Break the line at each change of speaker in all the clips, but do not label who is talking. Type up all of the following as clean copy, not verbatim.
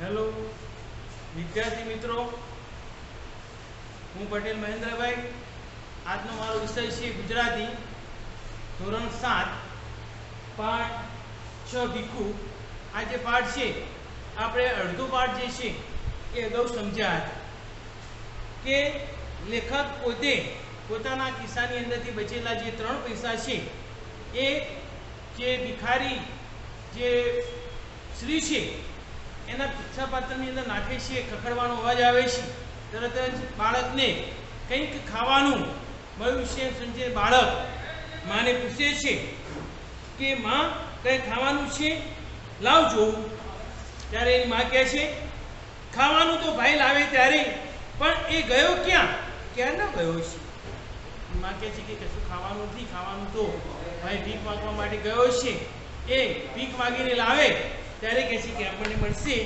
Hello विद्यार्थी मित्रों, हूँ पटेल महेंद्र भाई। आज मारो विषय है गुजराती धोरण 7 पाठ 6 भीखू। आज पाठ है આપણે અડધો પાઠ જે છે એ અગાઉ સમજ્યા હતા કે લેખક પોતે પોતાના કિસ્સાની અંદરથી બચેલા જે 3 પૈસા છે એ જે ભિખારી જે શ્રી છે એના પિક્ચર પાત્રની અંદર નાખે છે, ખખડવાનો અવાજ આવે છે, તરત જ બાળકને કંઈક ખાવાનું મળ્યું છે સંજય બાળક માને પૂછે છે કે માં કંઈ ખાવાનું છે, લાવ જોઉં। ત્યારે એની માં કહે છે ખાવાનું તો ભાઈ લાવે ત્યારે, પણ એ ગયો ક્યાં, ક્યાં ન ગયો છે। માં કહે છે કે કશું ખાવાનું નથી, ખાવાનું તો ભાઈ ભીખ માંગવા માટે ગયો છે। એ ભીખ માગીને લાવે ત્યારે કહે છે કે આપણને મળશે।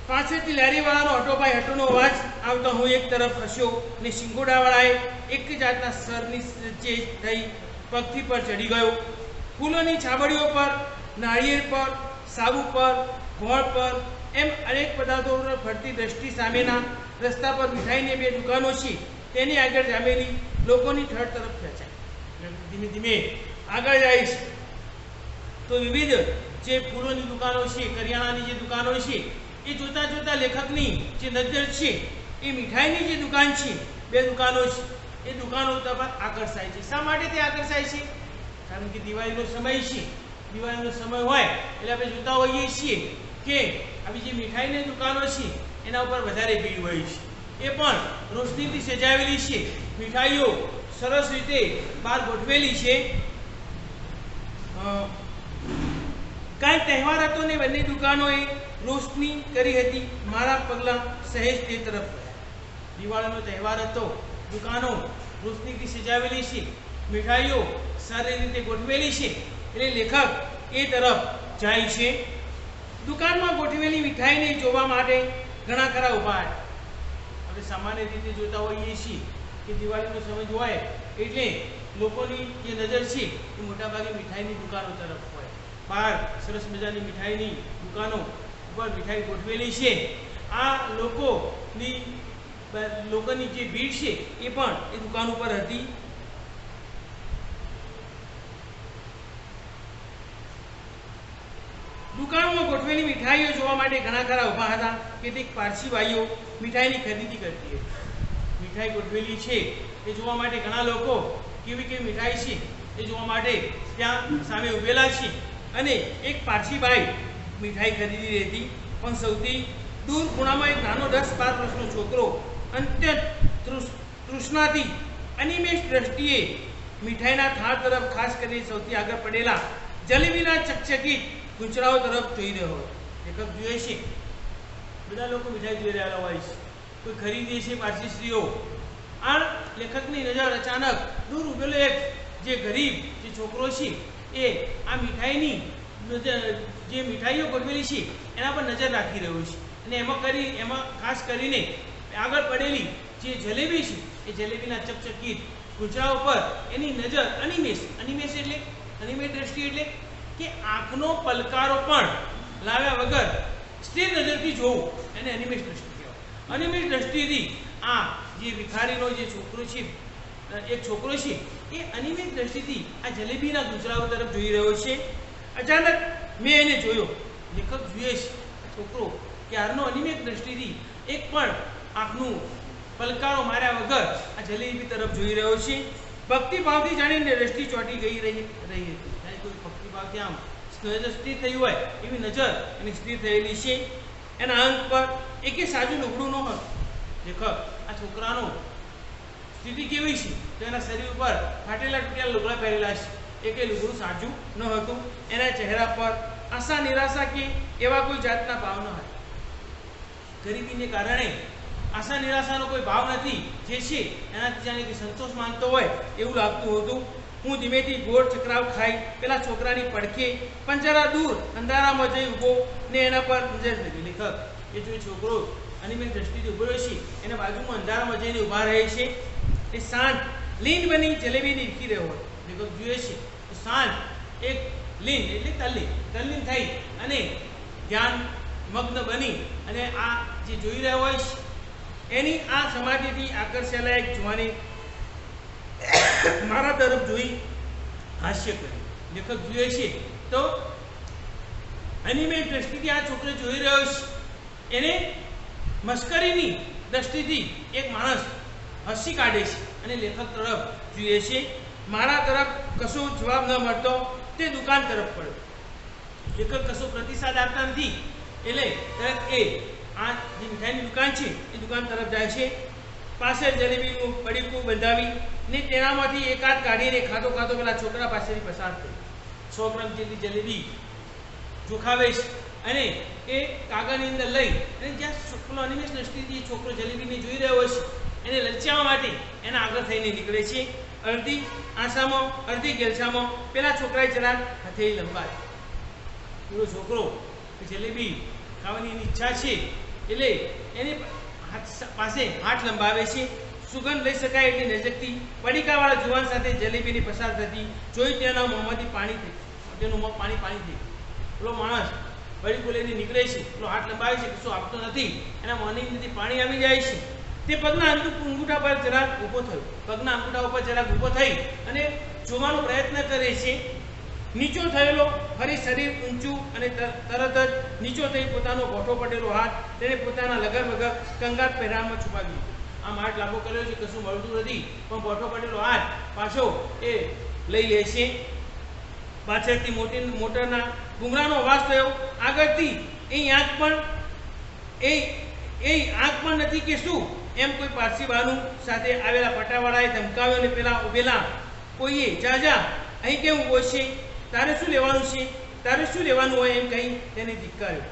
પાછળથી લારીવાળાનો હટોભાઈ હટોનો અવાજ આવતો હું એક તરફ હસ્યો ને શિંગોડાવાળાએ એક જાતના સરની જે થઈ પગથી પર ચડી ગયો। ફૂલોની છાબડીઓ પર, નાળિયેર પર, સાબુ પર, ગોળ પર એમ અનેક પદાર્થો પર ફરતી દ્રષ્ટિ સામેના રસ્તા પર મીઠાઈની 2 દુકાનો છે તેની આગળ જામેલી લોકોની ઠળ તરફ ખેંચાય। ધીમે ધીમે આગળ જાય છે તો વિવિધ જે ફૂલોની દુકાનો છે, કરિયાણાની જે દુકાનો છે એ જોતા જોતા લેખકની જે નજર છે એ મીઠાઈની જે દુકાન છે, 2 દુકાનો છે એ દુકાનો તરફ આકર્ષાય છે। શા માટે તે આકર્ષાય છે? કારણ કે દિવાળીનો સમય છે। દિવાળીનો સમય હોય એટલે આપણે જોતા હોઈએ છીએ કે આવી જે મીઠાઈની દુકાનો છે એના ઉપર વધારે ભીડ હોય છે। એ પણ રોશનીથી સજાવેલી છે, મીઠાઈઓ સરસ રીતે બહાર ગોઠવેલી છે। કાંઈ તહેવાર હતો ને બંને દુકાનોએ રોશની કરી હતી। મારા પગલાં સહેજ તે તરફ ગયા। દિવાળીનો તહેવાર હતો, દુકાનો રોશનીથી સજાવેલી છે, મીઠાઈઓ સારી રીતે ગોઠવેલી છે એટલે લેખક એ તરફ જાય છે। દુકાનમાં ગોઠવેલી મીઠાઈને જોવા માટે ઘણા ખરા ઊભા હતા। આપણે સામાન્ય રીતે જોતા હોઈએ છીએ કે દિવાળીનો સમય હોય એટલે લોકોની જે નજર છે એ મોટાભાગે મીઠાઈની દુકાનો તરફ હોય। બહાર સરસ મજાની મીઠાઈની દુકાનો ઉપર મીઠાઈ ગોઠવેલી છે। આ લોકોની જે ભીડ છે એ પણ એ દુકાન ઉપર હતી। દુકાનોમાં ગોઠવેલી મીઠાઈઓ જોવા માટે ઘણા ખરા ઊભા હતા। કેટલીક પારસી ભાઈઓ મીઠાઈની ખરીદી કરતી હતી। મીઠાઈ ગોઠવેલી છે એ જોવા માટે ઘણા લોકો કેવી કેવી મીઠાઈ છે એ જોવા માટે ત્યાં સામે ઊભેલા છે અને એક પારસી ભાઈ મીઠાઈ ખરીદી રહી હતી। પણ સૌથી દૂર ખૂણામાં એક નાનો 10-12 વર્ષનો છોકરો અત્યંત તૃષ્ણાથી અનિમેષ દ્રષ્ટિએ મીઠાઈના થાળ તરફ, ખાસ કરીને સૌથી આગળ પડેલા જલેબીના ચકચકિત ગુંચરાઓ તરફ જોઈ રહ્યો હતો। લેખક જોઈએ છે બધા લોકો મીઠાઈ જોઈ રહ્યા હોય છે, કોઈ ખરીદે છે પારસી સ્ત્રીઓ। આ લેખકની નજર અચાનક દૂર ઉભેલો એક જે ગરીબ જે છોકરો છે એ આ મીઠાઈની જે મીઠાઈઓ ગોઠવેલી છે એના પર નજર રાખી રહ્યો છે અને એમાં ખાસ કરીને આગળ પડેલી જે જલેબી છે એ જલેબીના ચકચકિત ગુંચરાઓ પર એની નજર અનિમેષ એટલે અનિમેષ દ્રષ્ટિ એટલે કે આંખનો પલકારો પણ લાવ્યા વગર સ્થિર નજરથી જોવું એને અનિમેષ દ્રષ્ટિ કહેવાય। અનિમેષ દ્રષ્ટિથી આ જે ભિખારીનો જે છોકરો છે, એક છોકરો છે એ અનિમેષ દ્રષ્ટિથી આ જલેબીના ગુંચરાઓ તરફ જોઈ રહ્યો છે। અચાનક મેં એને જોયો। લેખક જોઈએ છે છોકરો ક્યારનો અનિમેષ દ્રષ્ટિથી એક પણ આંખનું પલકારો માર્યા વગર આ જલેબી તરફ જોઈ રહ્યો છે। ભક્તિભાવથી જાણીને દ્રષ્ટિ ચોંટી ગઈ રહી હતી। કોઈ ભક્તિભાવથી આમ નજર સ્થિર થઈ હોય એવી નજર એની સ્થિર થયેલી છે। એના અંગ પર એકે સાજું લુગડું ન હતું। લેખક આ છોકરાનો સ્થિતિ કેવી છે તો એના શરીર ઉપર ફાટેલા તૂટેલા લુગડા પહેરેલા છે, એકે લુગડું સાજું ન હતું। એના ચહેરા પર આશા, નિરાશા કે એવા કોઈ જાતના ભાવ ન હતા। ગરીબીને કારણે આશા નિરાશાનો કોઈ ભાવ નથી, જે છે એનાથી જાણે કે સંતોષ માનતો હોય એવું લાગતું હતું। હું ધીમેથી ગોળ ચક્રાવ ખાઈ પેલા છોકરાની પડખે પણ જરા દૂર અંધારામાં જઈ ઊભો ને એના પર નજર કરી। લેખક એ જો છોકરો અનિમેષ દ્રષ્ટિથી ઊભો રહ્યો છે એના બાજુમાં અંધારામાં જઈને ઊભા રહે છે। એ શાંત લીન બની જલેબી નીકળી રહ્યો હોય। લેખક જોઈએ છે શાંત એક લીન એટલે તલ્લીન થઈ અને ધ્યાન મગ્ન બની અને આ જે જોઈ રહ્યો હોય એની આ સમાધિથી આકર્ષેલા એક જુવાને મારા તરફ જોઈ હાસ્ય કર્યું. લેખક જોઈએ છે તો અનિમેય દ્રષ્ટિથી આ છોકરો જોઈ રહ્યો છે, એને મસ્કરીની દ્રષ્ટિથી એક માણસ હસી કાઢે છે અને લેખક તરફ જોઈએ છે. મારા તરફ કશો જવાબ ન મળતો તે દુકાન તરફ પડ્યો. લેખક કશો પ્રતિસાદ આપતા નથી એટલે તરત એ આ જે મીઠાઈની દુકાન છે એ દુકાન તરફ જાય છે. પાસે જલેબીનું પડીકું બંધાવી ને તેનામાંથી એકાદ કાઢીને ખાતો ખાતો પેલા છોકરા પાસેથી પસાર થઈ. 100 ગ્રામ જેટલી જલેબી જોખાવે છે અને એ કાગળની અંદર લઈ અને જ્યાં પેલો અનિમેષ દ્રષ્ટિથી છોકરો જલેબીને જોઈ રહ્યો છે એને લલચાવવા માટે એના આગળ થઈને નીકળે છે. અડધી આસામાં અડધી ગેલસામાં પેલા છોકરાએ જરા હથેળી લંબાવી. પેલો છોકરો જલેબી ખાવાની એની ઈચ્છા છે એટલે એની પાસે હાથ લંબાવે છે. સુગંધ લઈ શકાય એટલી નજીકથી પડીકાવાળા જુવાન સાથે જલેબીની પસાર થતી જોઈ તેના મોંમાંથી તેનું મોં પાણી થઈ. પેલો માણસ પડીકું લઈને નીકળે છે, પેલો હાથ લંબાવે છે, કશું આપતો નથી, એના મોંની અંદરથી પાણી આવી જાય છે. તે પગના અંગૂઠા પર જરાક ઊભો થયો. પગના અંગૂઠા ઉપર જરાક ઊભો થઈ અને જોવાનો પ્રયત્ન કરે છે. નીચો થયેલો ફરી શરીર ઊંચું અને તરત જ નીચો થઈ પોતાનો ગોઠો પડેલો હાથ તેને પોતાના લગર વગર કંગાત પહેરામાં છુપાવી દીધો. આમ હાથ લાંબો કર્યો છે, કશું મળતું નથી, પણ ગોઠો પડેલો હાથ પાછો એ લઈ લે છે. પાછળથી મોટરના ઘૂંઘરાનો અવાજ થયો. આગળથી એ આંખ પણ નથી કે શું એમ કોઈ પારસી બહાનું સાથે આવેલા પટાવાળાએ ધમકાવ્યો અને પેલા ઉભેલા કોઈએ જા અહીં કેમ ઉભો છે, તારે શું લેવાનું છે, તારે શું લેવાનું હોય એમ કહી તેને ધિક્કાર્યો.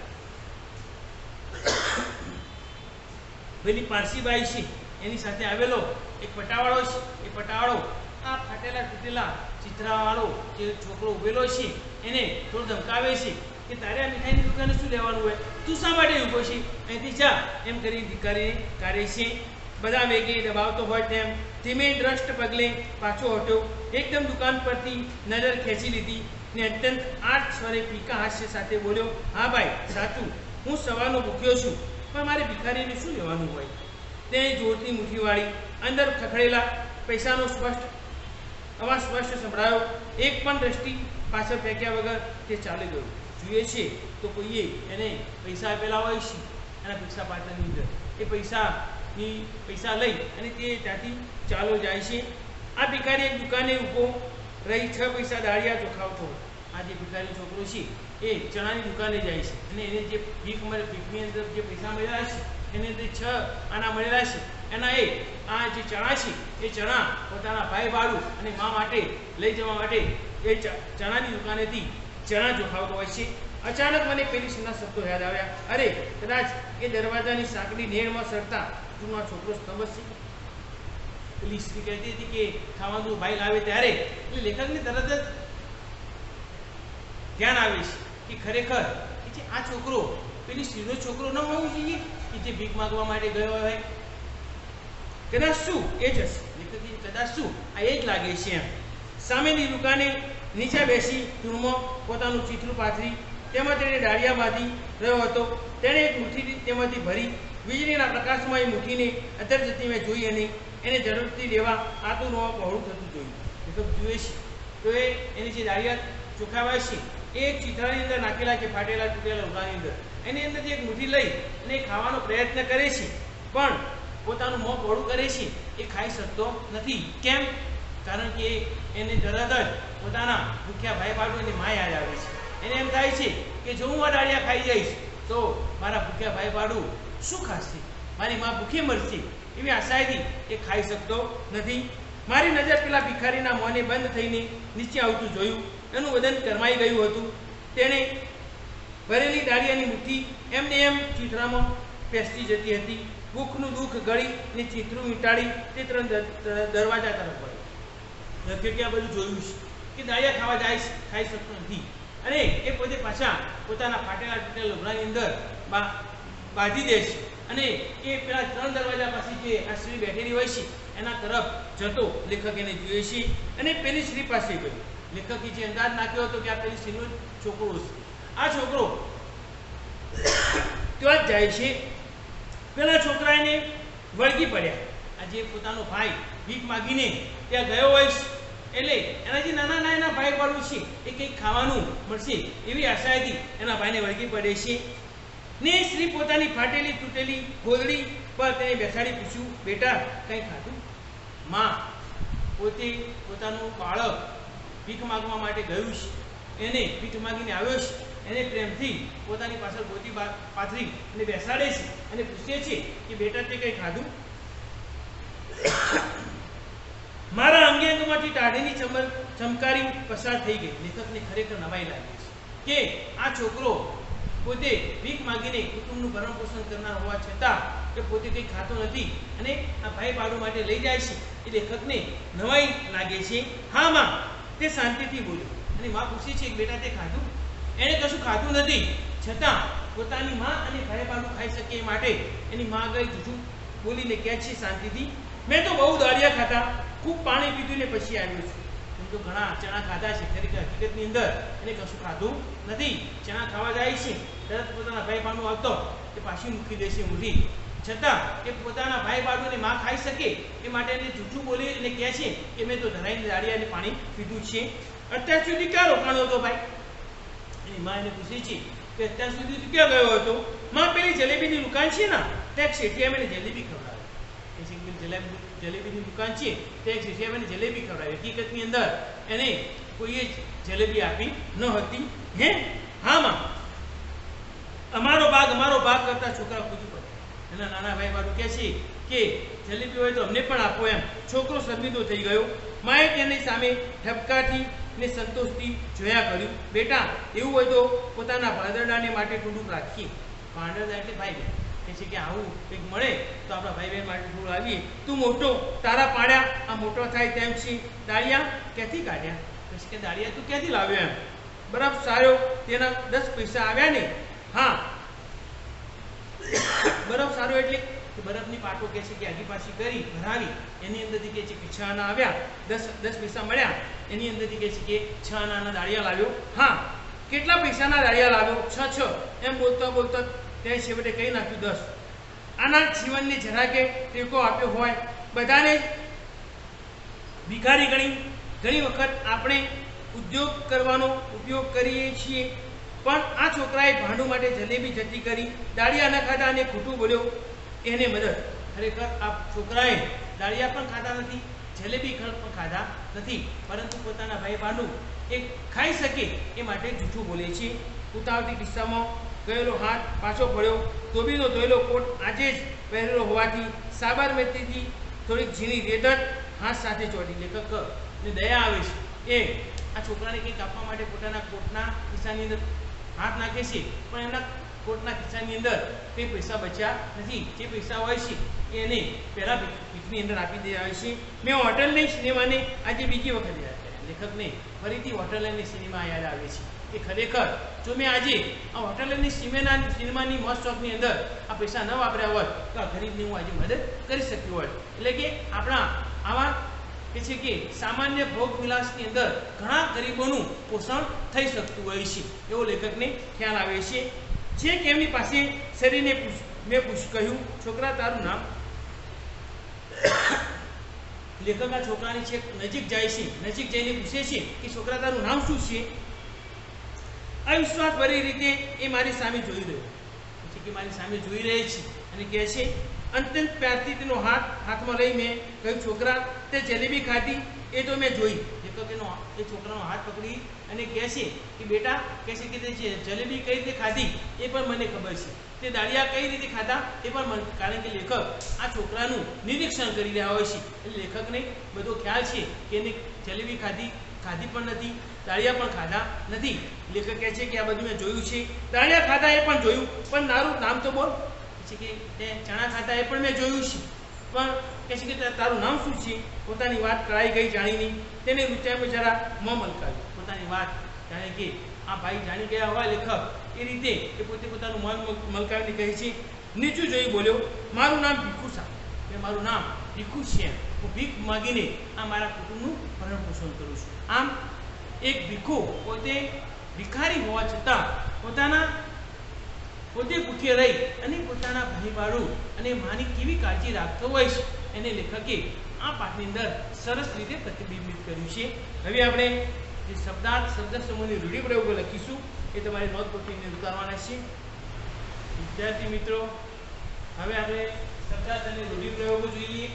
પેલી પારસીબાઈ છે એની સાથે આવેલો એક પટાવાળો છે. એ પટાવાળો આ ફાટેલા તૂટેલા ચિત્રાવાળો જે છોકરો ઉભેલો છે એને થોડું ધમકાવે છે કે તારે આ મીઠાઈની દુકાને શું લેવાનું હોય, તું શા માટે ઊભો છે, અહીંથી જા એમ કરી ધિક્કારીને કાઢે છે. બધા વેગે દબાવતો હોય તેમ ધીમે દ્રષ્ટ પગલે પાછો હટ્યો. એકદમ દુકાન પરથી નજર ખેંચી લીધી ને અત્યંત આઠ સ્વરે પીકા હાસ્ય સાથે બોલ્યો, હા ભાઈ સાચું, હું સવારનો ભૂખ્યો છું, પણ મારે ભિખારીને શું લેવાનું હોય. તેણે જોરથી મુઠ્ઠી વાળી. અંદર ખખડેલા પૈસાનો અવાજ સ્પષ્ટ સંભળાયો. એક પણ દ્રષ્ટિ પાછળ ફેંક્યા વગર તે ચાલી ગયો. જોઈએ છે તો કોઈએ એને પૈસા આપેલા હોય છે એના પૈસા પાત્રની અંદર એ પૈસા લઈ અને તે ત્યાંથી ચાલો જાય છે. આ ભિખારી એક દુકાને ઊભો રહી 6 પૈસા દાળિયા ચોખાવતો. આ જે ભિખારી છોકરો છે એ ચણાની દુકાને જાય છે અને એને જે ભીખની અંદર જે પૈસા મળેલા છે એની અંદર 6 આના મળેલા છે. એના આ જે ચણા છે એ ચણા પોતાના ભાઈ ભાડું અને મા માટે લઈ જવા માટે એ ચણાની દુકાનેથી ચણા જોખાવતો હોય છે. અચાનક મને પેલી સુના શબ્દો યાદ આવ્યા. અરે કદાચ એ દરવાજાની સાંકડી નેળમાં સરતા જૂનો છોકરો સ્તંભ છે. પેલી સ્ત્રી કહેતી હતી કે ખાવાનું ભાઈ લાવે ત્યારે એટલે લેખકને તરત જ ધ્યાન આવે છે કે ખરેખર કે આ છોકરો પેલી સ્ત્રીનો છોકરો ન હોવો જોઈએ કે જે ભીખ માંગવા માટે ગયો હોય. કદાચ શું એ જ હશે. લેખક કદાચ શું આ એ જ લાગે છે એમ. સામેની દુકાને નીચે બેસી ધૂળમાં પોતાનું ચીથરું પાથરી તેમાં તેણે દાળિયા બાંધી રહ્યો હતો. તેણે એક મુઠ્ઠી તેમાંથી ભરી વીજળીના પ્રકાશમાં એ મુઠ્ઠીને અંદર જતી મેં જોઈ અને એને ઝડપથી લેવા આતુર બહોળું થતું જોયું. લેખક જુએ છે તો એની જે દાળિયા ચોખાવાય છે એ એક ચિત્રાની અંદર નાખેલા છે, ફાટેલા તૂટેલા ઉઘાની અંદર. એની અંદરથી એક મુઠ્ઠી લઈ અને ખાવાનો પ્રયત્ન કરે છે, પણ પોતાનું મોં પહોળું કરે છે એ ખાઈ શકતો નથી. કેમ? કારણ કે એને તરત જ પોતાના ભૂખ્યા ભાઈ ભાડું એની મા યાદ આવે છે. એને એમ થાય છે કે જો હું આ દાળિયા ખાઈ જઈશ તો મારા ભૂખ્યા ભાઈ ભાડું શું ખાશે, મારી મા ભૂખી મરશે. એવી આશાએથી એ ખાઈ શકતો નથી. મારી નજર પેલા ભિખારીના મોંને બંધ થઈને નીચે આવતું જોયું. એનું વદન કરમાઈ ગયું હતું. તેણે ભરેલી દાળિયાની મુઠ્ઠી એમને એમ ચિત્રામાં પેસતી જતી હતી. ભૂખનું દુઃખ ગળી ને ચિત્રું વીંટાળી તે દરવાજા તરફ વળ્યો. લખકે આ બધું જોયું છે કે દાળિયા ખાવા જાય ખાઈ શકતો નથી અને એ પોતે પાછા પોતાના ફાટેલા તૂટેલા લુગડાની અંદર બાંધી દે છે અને એ પેલા 3 દરવાજા પાસે જે આ સ્ત્રી બેઠેલી હોય છે એના તરફ જતો લેખક એને જોઈએ છે અને પેલી સ્ત્રી પાસે ગયો. લેખકે જે અંદાજ નાખ્યો હતો કે આ પેલી સ્ત્રીનો છોકરો છે. આ છોકરો ત્યાં જ જાય છે. પેલા છોકરા એને વળગી પડ્યા. આજે પોતાનો ભાઈ ભીખ માગીને ત્યાં ગયો હોય એટલે એના જે નાના નાના ભાઈ વાળું છે એ કંઈક ખાવાનું મળશે એવી આશાથી એના ભાઈને વળગી પડે છે. ને સ્ત્રી પોતાની ફાટેલી તૂટેલી ગોદડી પર તેને બેસાડી પૂછ્યું, બેટા કંઈ ખાધું? માં પોતે પોતાનું બાળક ભીખ માગવા માટે ગયું છે, એને ભીખ માગીને આવ્યો છે, એને પ્રેમથી પોતાની પાછળ ગોદી પાથરી અને બેસાડે છે અને પૂછે છે કે બેટા તે કંઈ ખાધું? મારા અંગે અંગમાંથી ટાઢીની ચમકારી પસાર થઈ ગઈ. લેખકને ખરેખર નવાઈ લાગી છે કે આ છોકરો પોતે ભીખ માગીને કુટુંબનું ભરણ પોષણ કરનાર હોવા છતાં કે પોતે કંઈ ખાતો નથી અને આ ભાઈ બાળો માટે લઈ જાય છે. એ લેખકને નવાઈ લાગે છે. હા માં, તે શાંતિથી બોલ્યો અને માં પૂછે છે કે બેટા તે ખાધું? એણે કશું ખાધું નથી, છતાં પોતાની માં અને ભાઈ બાળો ખાઈ શકે એ માટે એની માં ગઈ જૂઠું બોલીને કહે છે શાંતિથી, મેં તો બહુ દાળિયા ખાધા, ખૂબ પાણી પીધું ને પછી આવ્યો છું. એમ તો ઘણા ચણા ખાધા છે, ખરેખર હકીકતની અંદર એને કશું ખાધું નથી. ચણા ખાવા જાય છે, તરત પોતાના ભાઈ બાનું આવતો એ પાછી મૂકી દેશે ઊંધી, છતાં એ પોતાના ભાઈ બાળોને માં ખાઈ શકે એ માટે એને જૂઠું બોલી અને કહે છે કે મેં તો ધરાઈને દાળિયા અને પાણી પીધું છે. અત્યાર સુધી ક્યાં રોકાણો હતો ભાઈ? એની માં એને પૂછે છે કે અત્યાર સુધી તું ક્યાં ગયો હતો? માં પેલી જલેબીની દુકાન છે ને ત્યાં શેઠિયા મને જલેબી ખવડાવે. જલેબીની દુકાન છે ત્યાં શેઠિયા મને જલેબી ખવડાવે. હકીકતની અંદર એને કોઈએ જલેબી આપી ન હતી. હે હા માં, અમારો ભાગ કરતા છોકરા કૂદી પડે. એના નાના ભાઈ બાળું કહે છે કે જલેબી હોય તો અમને પણ આપો એમ. છોકરો શરમીદો થઈ ગયો. માએ તેની સામે ઠપકાથી ને સંતોષથી જોયા કર્યું. બેટા એવું હોય તો પોતાના ભાદરડાને માટે થોડુંક રાખીએ. ભાદરડા એટલે ભાઈ બહેન. કહે છે કે આવું કંઈક મળે તો આપણા ભાઈ બહેન માટે થોડું આવીએ. તું મોટો, તારા પાડ્યા આ મોટો થાય તેમ છે. દાળિયા ક્યાંથી કાઢ્યા? કહે છે કે દાળિયા તું ક્યાંથી લાવ્યો એમ? બરફ સારો, તેના 10 પૈસા આવ્યા ને? હા, બરફ સારો એટલે બરફની પાટો કહે છે કે આગી પાછી કરી ભરાવી, એની અંદરથી કહે છે કે 6 આના આવ્યા, 10 પૈસા મળ્યા, એની અંદરથી કહે છે કે 6 આનાના દાળિયા લાવ્યો. હા, કેટલા પૈસાના દાળિયા લાવ્યો? 6 એમ બોલતા બોલતા તે છેવટે કહી નાખ્યું 10. આના જીવનને જરા કે ટેકો આપ્યો હોય. બધાને ભિખારી ઘણી વખત આપણે ઉદ્યોગ કરવાનો ઉપયોગ કરીએ છીએ, પણ આ છોકરાએ ભાંડું માટે જલેબી જતી કરી, દાળિયા ન ખાધા અને ખોટું બોલ્યો એને મદદ. ખરેખર આ છોકરાએ દાળિયા પણ ખાધા નથી, જલેબી પણ ખાધા નથી, પરંતુ પોતાના ભાઈ ભાંડું એ ખાઈ શકે એ માટે જૂઠું બોલે છે. ઉતાવળથી કિસ્સામાં ગયેલો હાથ પાછો પડ્યો. ધોબીનો ધોયેલો કોટ આજે જ પહેરેલો હોવાથી સાબરમતીથી થોડીક ઝીણી રેતટ હાથ સાથે ચોટી. લેખકને દયા આવે છે. એ આ છોકરાને કંઈક આપવા માટે પોતાના કોટના ખિસ્સાની અંદર હાથ નાખે છે, પણ એમના કોટના ખિસ્સાની અંદર કંઈ પૈસા બચ્યા નથી. જે પૈસા હોય છે એને પહેલાં ભીખની અંદર આપી દેવાય છે. મેં હોટલની સિનેમાને આજે બીજી વખત યાદ કર્યા. લેખકને ફરીથી હોટલ અને સિનેમા યાદ આવે છે કે ખરેખર જો મેં આજે આ હોટલ અને સિનેમાની મોજ શોખની અંદર આ પૈસા ન વાપર્યા હોત તો આ ગરીબને હું આજે મદદ કરી શક્યો હોત. એટલે કે આપણા આવા કે છે કે સામાન્ય ભોગ વિલાસની અંદર ઘણા ગરીબોનું પોષણ થઈ શકતું હોય છે એવો લેખકને ખ્યાલ આવે છે. જે કે એમની પાસે શરીરને મેં કહ્યું, છોકરા તારું નામ? લેખક આ છોકરાની છે નજીક જાય છે, નજીક જઈને પૂછે છે કે છોકરા તારું નામ શું છે? અવિશ્વાસભરી રીતે એ મારી સામે જોઈ રહ્યો છે કે મારી સામે જોઈ રહી છે અને કહે છે અત્યંત પ્યારથી તેનો હાથમાં લઈ મેં કહ્યું, છોકરા તે જલેબી ખાધી? એ તો મેં જોઈ. લેખક એ છોકરાનો હાથ પકડી અને કહે છે કે બેટા, કહે છે કે તે જલેબી કઈ રીતે ખાધી એ પણ મને ખબર છે, તે દાળિયા કઈ રીતે ખાધા એ પણ મને, કારણ કે લેખક આ છોકરાનું નિરીક્ષણ કરી રહ્યા હોય છે. એટલે લેખકને બધો ખ્યાલ છે કે એને જલેબી ખાધી પણ નથી, દાળિયા પણ ખાધા નથી. લેખક કહે છે કે આ બધું મેં જોયું છે, દાળિયા ખાધા એ પણ જોયું, પણ તારું નામ તો બોલ. છે કે તે ચણા ખાધા એ પણ મેં જોયું છે, પણ કહે છે કે તારું નામ શું છે? પોતાની વાત કરાઈ ગઈ જાણીની તેને રૂચાઈમાં જરા મોં મલકાવ્યું. પોતાની વાત જાણે કે આ ભાઈ જાણી ગયા હોય લેખક એ રીતે એ પોતે પોતાનું મન મલકાવીને કહે છે. નીચું જોઈ બોલ્યો, મારું નામ ભીખુ સાહેબ, એ મારું નામ ભીખુ છે. હું ભીખ માગીને આ મારા કુટુંબનું ભરણ પોષણ કરું છું. આમ એક ભીખુ પોતે ભિખારી હોવા છતાં પોતે ભૂખ્ય રહી અને પોતાના ભાઈ બાળુ અને માની કેવી કાળજી રાખતો હોય છે એને લેખકે આ પાઠની અંદર સરસ રીતે પ્રતિબિંબિત કર્યું છે. હવે આપણે જે શબ્દાર્થ શબ્દ સમૂહની રૂઢિપ્રયોગો લખીશું એ તમારી નોટબુકની અંદર ઉતારવાના છે. વિદ્યાર્થી મિત્રો, હવે આપણે શબ્દાર્થ અને રૂઢિપ્રયોગો જોઈએ.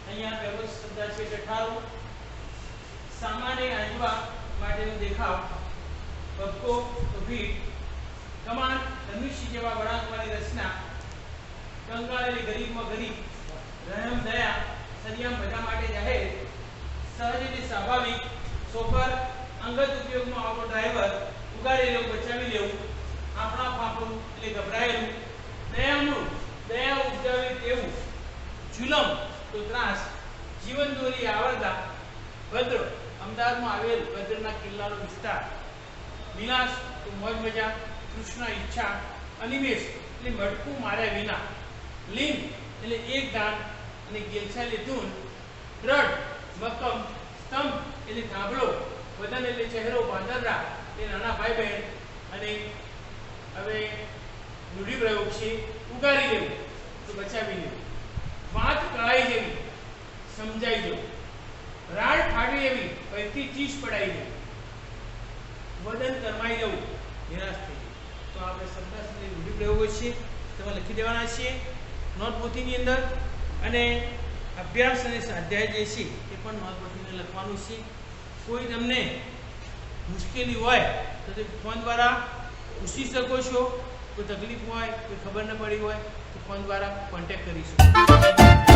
અહીંયા પહેલો શબ્દ છે ટઠારો. સામાન્ય આંજવા માટેનો દેખાવ, પબકો તો ભીડ, કમાન ધનુષ્ય જેવા વળાંકવાળી રચના, કંગાળ એટલે ગરીબમાં ગરીબ, રહેમ દયા સરિયામ બધા માટે જાહેર, સહજ એટલે સ્વાભાવિક, સોફર અંગત ઉપયોગમાં આવતો ડ્રાઈવર, ઉગાડી લેવું બચાવી લેવું, આપણા ફાફડું એટલે ગભરાયેલું, દયામૃત દયા ઉપજાવી તેવું, જુલમ તો ત્રાસ, જીવન દોરી આવરદા, ભદ્ર અમદાવાદમાં આવેલ ભદ્રના કિલ્લાનો વિસ્તાર, વિનાશ તો મોજ મજા, કૃષ્ણ ઈચ્છા, અનિમેષ એટલે મટકું માર્યા વિના, લિંગ એટલે એક દાન અને ગેલછા એટલે ધૂન, દ્રઢ મક્કમ, સ્તંભ એટલે થાંભલો, વદન એટલે ચહેરો, ભાદરરા એટલે નાના ભાઈ બહેન. અને હવે રૂઢિપ્રયોગ છે ઉગારી લેવું તો બચાવી લેવું, વાત કળાઈ જેવી સમજાઈ જવું, રાડ ફાડી એવી પૈથી ચીસ પડાઈ જવું, વદન કરમાઈ જવું નિરાશ થઈ જવું. તો આપણે શબ્દાર્થની રૂઢિપ્રયોગો છે તમે લખી દેવાના છે નોટબુકની અંદર. અને અભ્યાસ અને સ્વાધ્યાય જે છે એ પણ નોટબુકની અંદર લખવાનું છે. કોઈ તમને મુશ્કેલી હોય તો તે ફોન દ્વારા પૂછી શકો છો. કોઈ તકલીફ હોય, કોઈ ખબર ન પડી હોય તો ફોન દ્વારા કોન્ટેક્ટ કરી શકો.